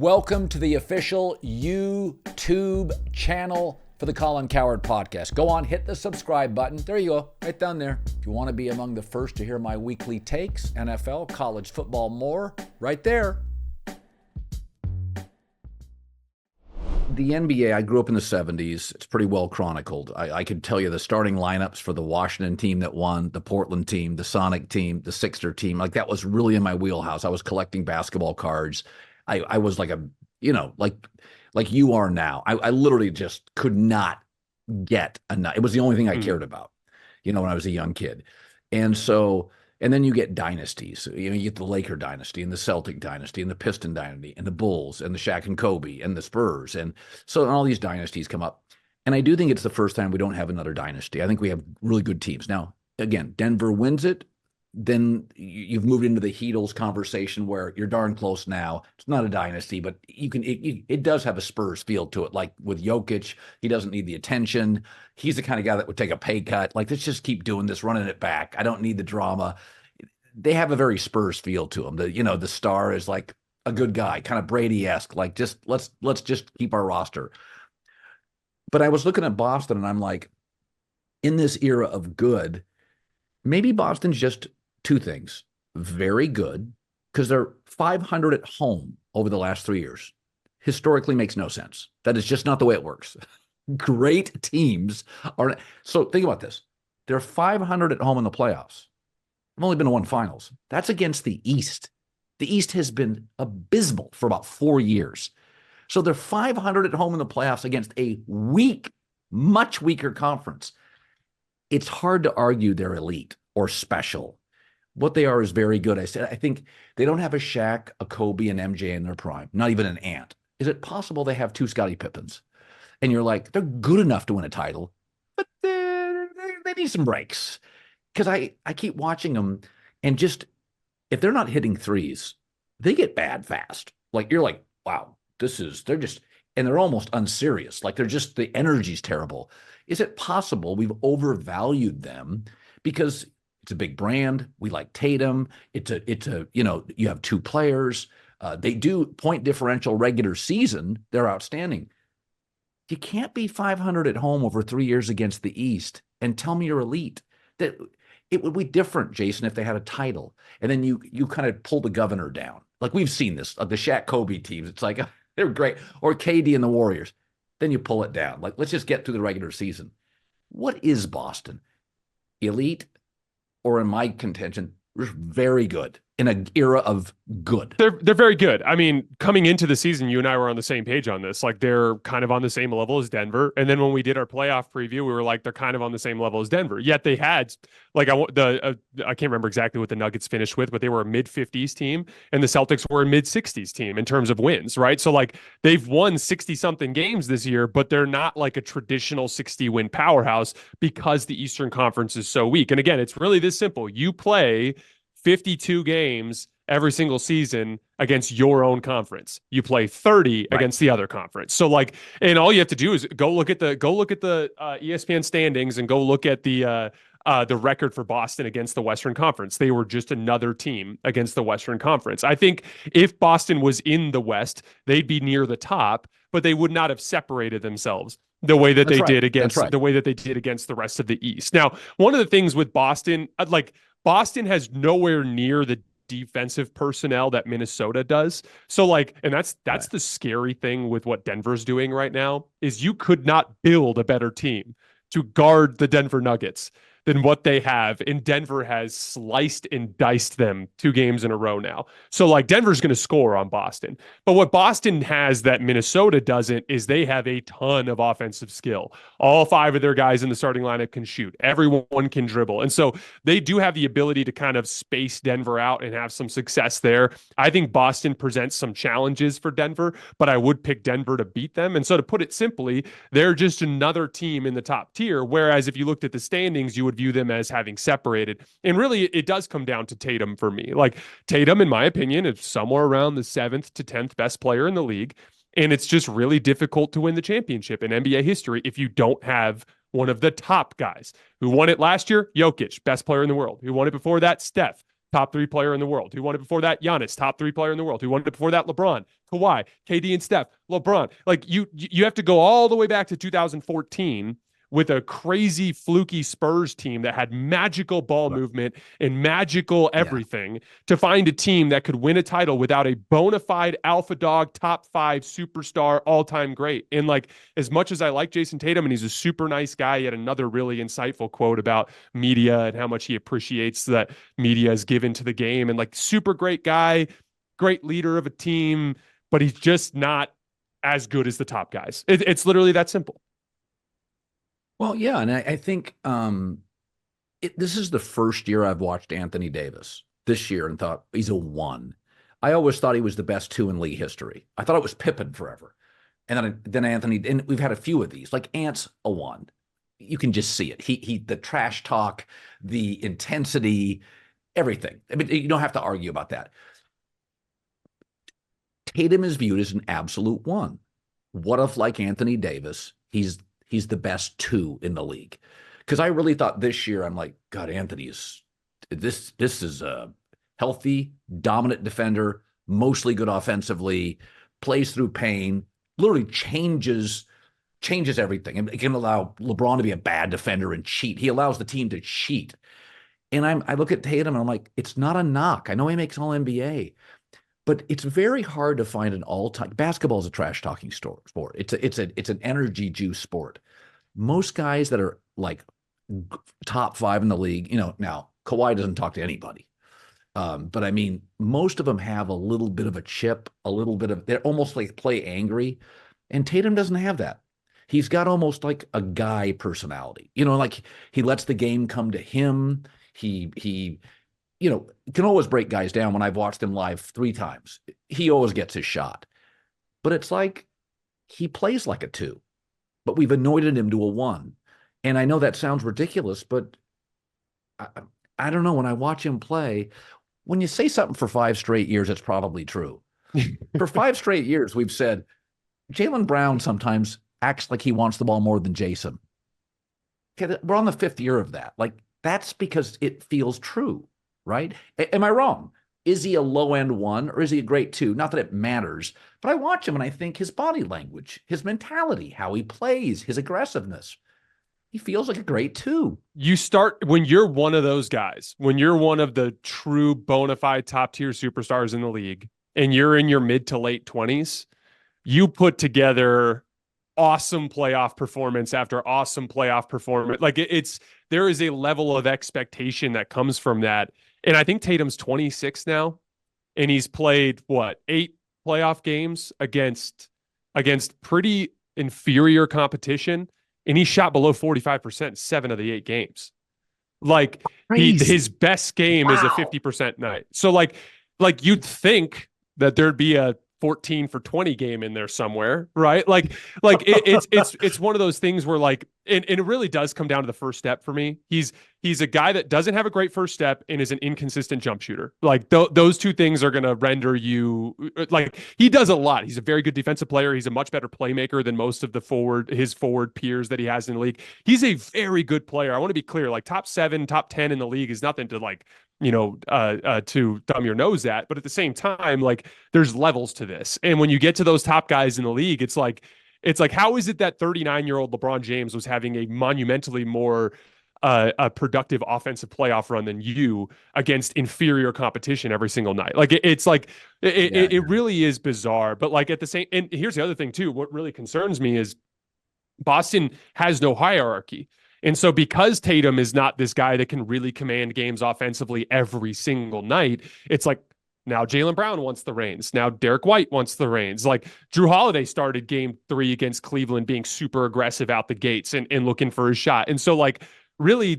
Welcome to the official YouTube channel for the Colin Cowherd podcast. Go on, hit the subscribe button. There you go, right down there. If you want to be among the first to hear my weekly takes, NFL, college football, more, right there. The NBA, I grew up in the 70s. It's pretty well chronicled. I could tell you the starting lineups for the Washington team that won, the Portland team, the Sonic team, the Sixer team. Like, that was really in my wheelhouse. I was collecting basketball cards. I was like like you are now. I literally just could not get enough. It was the only thing I cared about, when I was a young kid. And then you get dynasties. You get the Laker dynasty and the Celtic dynasty and the Piston dynasty and the Bulls and the Shaq and Kobe and the Spurs. And so all these dynasties come up. And I do think it's the first time we don't have another dynasty. I think we have really good teams. Now, again, Denver wins it. Then you've moved into the Heatles conversation where you're darn close now. It's not a dynasty, but it does have a Spurs feel to it. Like with Jokic, he doesn't need the attention. He's the kind of guy that would take a pay cut. Like, let's just keep doing this, running it back. I don't need the drama. They have a very Spurs feel to them. The star is like a good guy, kind of Brady-esque. Like, just let's just keep our roster. But I was looking at Boston and I'm like, in this era of good, maybe Boston's just two things: very good, because they're 500 at home over the last 3 years. Historically makes no sense. That is just not the way it works. Great teams are. So think about this. They're 500 at home in the playoffs. I've only been to one finals. That's against the East. The East has been abysmal for about 4 years. So they're 500 at home in the playoffs against a weak, much weaker conference. It's hard to argue they're elite or special. What they are is very good. I think they don't have a Shaq, a Kobe, and MJ in their prime, not even an Ant. Is it possible they have two Scottie Pippens? And you're like, they're good enough to win a title, but they need some breaks. Because I keep watching them, and just, if they're not hitting threes, they get bad fast. Like, you're like, wow, and they're almost unserious. Like, the energy's terrible. Is it possible we've overvalued them because it's a big brand? We like Tatum. You have two players. They do point differential regular season. They're outstanding. You can't be 500 at home over 3 years against the East and tell me you're elite. That it would be different, Jason, if they had a title. And then you kind of pull the governor down. Like, we've seen this, the Shaq Kobe teams. It's like, they're great. Or KD and the Warriors. Then you pull it down. Like, let's just get through the regular season. What is Boston? Elite? Or, in my contention, very good in an era of good. They're very good. I mean, coming into the season, you and I were on the same page on this. Like, they're kind of on the same level as Denver. And then when we did our playoff preview, we were like, they're kind of on the same level as Denver. Yet they had, like, I can't remember exactly what the Nuggets finished with, but they were a mid-50s team, and the Celtics were a mid-60s team in terms of wins, right? So, like, they've won 60-something games this year, but they're not like a traditional 60-win powerhouse because the Eastern Conference is so weak. And again, it's really this simple. You play 52 games every single season against your own conference. You play 30 against the other conference. So, like, and all you have to do is go look at the ESPN standings and go look at the record for Boston against the Western Conference. They were just another team against the Western Conference. I think if Boston was in the West, they'd be near the top, but they would not have separated themselves the way that they did against the rest of the East. Now, one of the things with Boston, Boston has nowhere near the defensive personnel that Minnesota does. So, like, and that's the scary thing with what Denver's doing right now, is you could not build a better team to guard the Denver Nuggets than what they have. And Denver has sliced and diced them 2 games in a row now. So, like, Denver's going to score on Boston. But what Boston has that Minnesota doesn't is they have a ton of offensive skill. All 5 of their guys in the starting lineup can shoot. Everyone can dribble. And so they do have the ability to kind of space Denver out and have some success there. I think Boston presents some challenges for Denver, but I would pick Denver to beat them. And so, to put it simply, they're just another team in the top tier. Whereas if you looked at the standings, you would view them as having separated. And really, it does come down to Tatum for me. Like, Tatum, in my opinion, is somewhere around the 7th to 10th best player in the league. And it's just really difficult to win the championship in NBA history if you don't have one of the top guys. Who won it last year? Jokic, best player in the world. Who won it before that? Steph, top 3 player in the world. Who won it before that? Giannis, top 3 player in the world. Who won it before that? LeBron, Kawhi, KD and Steph, LeBron. Like you have to go all the way back to 2014 with a crazy fluky Spurs team that had magical ball movement and magical everything to find a team that could win a title without a bona fide alpha dog, top 5 superstar, all-time great. And like, as much as I like Jayson Tatum and he's a super nice guy, he had another really insightful quote about media and how much he appreciates that media is given to the game, and like, super great guy, great leader of a team, but he's just not as good as the top guys. It's literally that simple. Well, yeah, and I think this is the first year I've watched Anthony Davis this year and thought he's a 1. I always thought he was the best 2 in league history. I thought it was Pippen forever. And then Anthony, and we've had a few of these, like Ant's a 1. You can just see it. He the trash talk, the intensity, everything. I mean, you don't have to argue about that. Tatum is viewed as an absolute 1. What if, like Anthony Davis, he's the best 2 in the league? Because I really thought this year, I'm like, God, this is a healthy, dominant defender, mostly good offensively, plays through pain, literally changes everything. And it can allow LeBron to be a bad defender and cheat. He allows the team to cheat. And I look at Tatum and I'm like, it's not a knock. I know he makes all NBA, but it's very hard to find an all-time. Basketball is a trash talking sport. It's an energy juice sport. Most guys that are like top 5 in the league, now Kawhi doesn't talk to anybody. But I mean, most of them have a little bit of a chip, they're almost like play angry. And Tatum doesn't have that. He's got almost like a guy personality, like he lets the game come to him. He can always break guys down. When I've watched him live 3 times, he always gets his shot. But it's like he plays like a 2, but we've anointed him to a 1. And I know that sounds ridiculous, but I don't know. When I watch him play, when you say something for 5 straight years, it's probably true. For 5 straight years, we've said Jaylen Brown sometimes acts like he wants the ball more than Jason. Okay, we're on the 5th year of that. Like, that's because it feels true, right? Am I wrong? Is he a low-end 1 or is he a great 2? Not that it matters, but I watch him and I think his body language, his mentality, how he plays, his aggressiveness, he feels like a great 2. You start when you're one of those guys, when you're one of the true bona fide top tier superstars in the league, and you're in your mid to late 20s, you put together awesome playoff performance after awesome playoff performance. Like there is a level of expectation that comes from that. And I think Tatum's 26 now, and he's played 8 playoff games against pretty inferior competition, and he shot below 45% 7 of the 8 games. Like his best game is a 50% night. So like you'd think that there'd be a 14 for 20 game in there somewhere, right? It's one of those things where like, and it really does come down to the first step for me. He's a guy that doesn't have a great first step and is an inconsistent jump shooter. Like those 2 things are going to render you, like, he does a lot. He's a very good defensive player. He's a much better playmaker than most of his forward peers that he has in the league. He's a very good player. I want to be clear, like top 7, top 10 in the league is nothing to like, to thumb your nose at. But at the same time, like, there's levels to this. And when you get to those top guys in the league, it's like, how is it that 39-year-old LeBron James was having a monumentally more a productive offensive playoff run than you against inferior competition every single night? Like it really is bizarre. But like at the same, and here's the other thing too, what really concerns me is Boston has no hierarchy. And so because Tatum is not this guy that can really command games offensively every single night, it's like, now Jaylen Brown wants the reins. Now Derek White wants the reins. Like Drew Holiday started game 3 against Cleveland being super aggressive out the gates and looking for his shot. And so like, really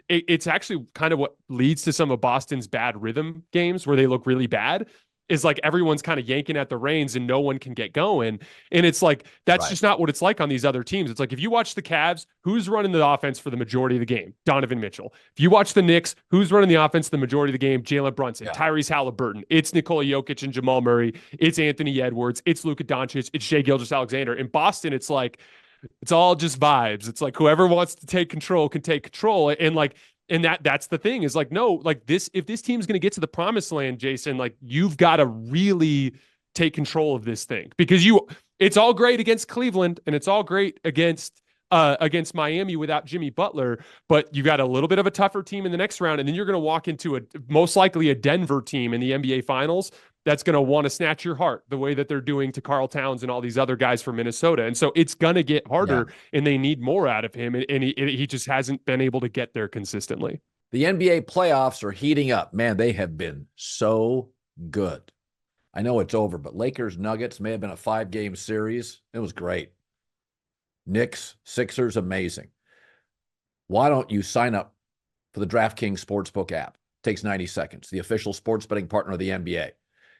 it's actually kind of what leads to some of Boston's bad rhythm games where they look really bad, is like everyone's kind of yanking at the reins and no one can get going. And it's like, that's just not what it's like on these other teams. It's like, if you watch the Cavs, who's running the offense for the majority of the game? Donovan Mitchell. If you watch the Knicks, who's running the offense the majority of the game? Jalen Brunson, Tyrese Halliburton. It's Nikola Jokic and Jamal Murray. It's Anthony Edwards. It's Luka Doncic. It's Shai Gilgeous-Alexander. In Boston, it's like, it's all just vibes. It's like whoever wants to take control can take control. And And that's the thing is like, no, like this, if this team's going to get to the promised land, Jason, like you've got to really take control of this thing because it's all great against Cleveland and it's all great against Miami without Jimmy Butler, but you got a little bit of a tougher team in the next round. And then you're going to walk into most likely a Denver team in the NBA finals that's going to want to snatch your heart the way that they're doing to Karl Towns and all these other guys from Minnesota. And so it's going to get harder and they need more out of him. And he just hasn't been able to get there consistently. The NBA playoffs are heating up. Man, they have been so good. I know it's over, but Lakers Nuggets may have been a 5-game series. It was great. Knicks, Sixers, amazing. Why don't you sign up for the DraftKings Sportsbook app? It takes 90 seconds. The official sports betting partner of the NBA.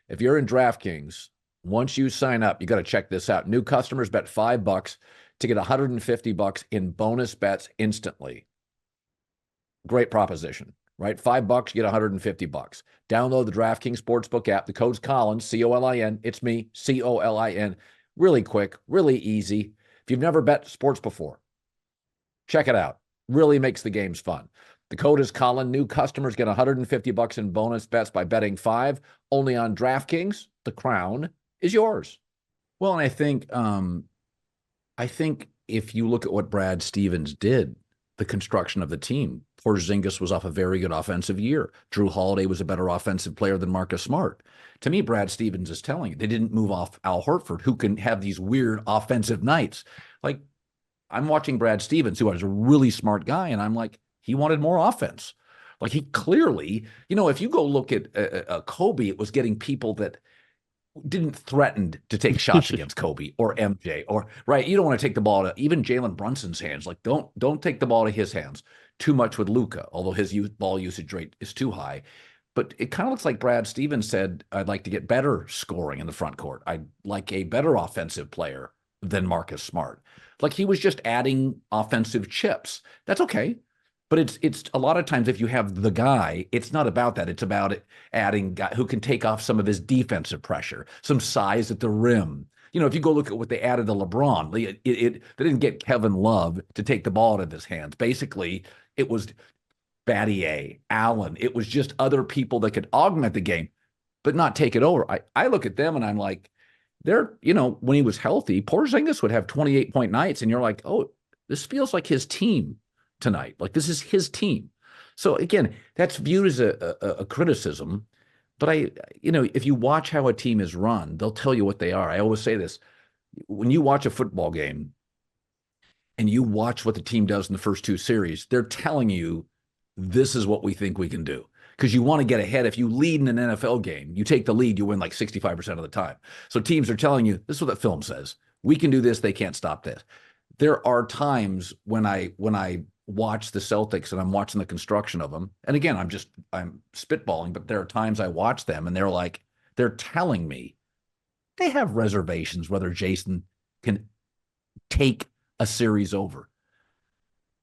If you're in DraftKings, once you sign up, you got to check this out. New customers bet $5 to get $150 in bonus bets instantly. Great proposition, right? $5, you get $150. Download the DraftKings Sportsbook app. The code's Colin, C-O-L-I-N. It's me, C-O-L-I-N. Really quick, really easy. If you've never bet sports before, check it out. Really makes the games fun. The code is Colin. New customers get $150 in bonus bets by betting $5 only on DraftKings. The crown is yours. Well, and I think if you look at what Brad Stevens did, the construction of the team, Porzingis was off a very good offensive year. Drew Holiday was a better offensive player than Marcus Smart. To me, Brad Stevens is telling you they didn't move off Al Horford, who can have these weird offensive nights. Like, I'm watching Brad Stevens, who was a really smart guy, and I'm like, he wanted more offense. Like, he clearly, if you go look at Kobe, it was getting people that didn't threaten to take shots against Kobe or MJ or right. You don't want to take the ball to even Jalen Brunson's hands. Like don't take the ball to his hands too much with Luka, although his ball usage rate is too high. But it kind of looks like Brad Stevens said, I'd like to get better scoring in the front court. I'd like a better offensive player than Marcus Smart. Like he was just adding offensive chips. That's okay. But it's a lot of times if you have the guy, it's not about that. It's about it adding guy who can take off some of his defensive pressure, some size at the rim. If you go look at what they added to LeBron, they didn't get Kevin Love to take the ball out of his hands. Basically, it was Battier, Allen. It was just other people that could augment the game, but not take it over. I look at them and I'm like, when he was healthy, Porzingis would have 28-point nights, and you're like, oh, this feels like his team tonight. Like this is his team. So again, that's viewed as a criticism. But if you watch how a team is run, they'll tell you what they are. I always say this. When you watch a football game and you watch what the team does in the first two series, they're telling you this is what we think we can do. Because you want to get ahead. If you lead in an NFL game, you take the lead, you win like 65% of the time. So teams are telling you, this is what the film says. We can do this. They can't stop this. There are times when I watch the Celtics and I'm watching the construction of them. And again, I'm spitballing, but there are times I watch them and they're telling me they have reservations whether Jason can take a series over.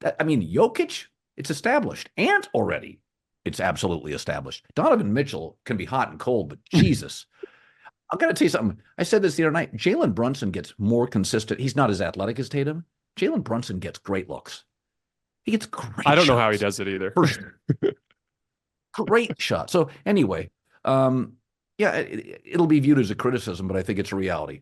Jokic, it's established. Ant already, it's absolutely established. Donovan Mitchell can be hot and cold, but Jesus. I've got to tell you something. I said this the other night. Jalen Brunson gets more consistent. He's not as athletic as Tatum. Jalen Brunson gets great looks. He gets great I don't know shots. how he does it either. Great shot. So anyway, it'll be viewed as a criticism, but I think it's a reality.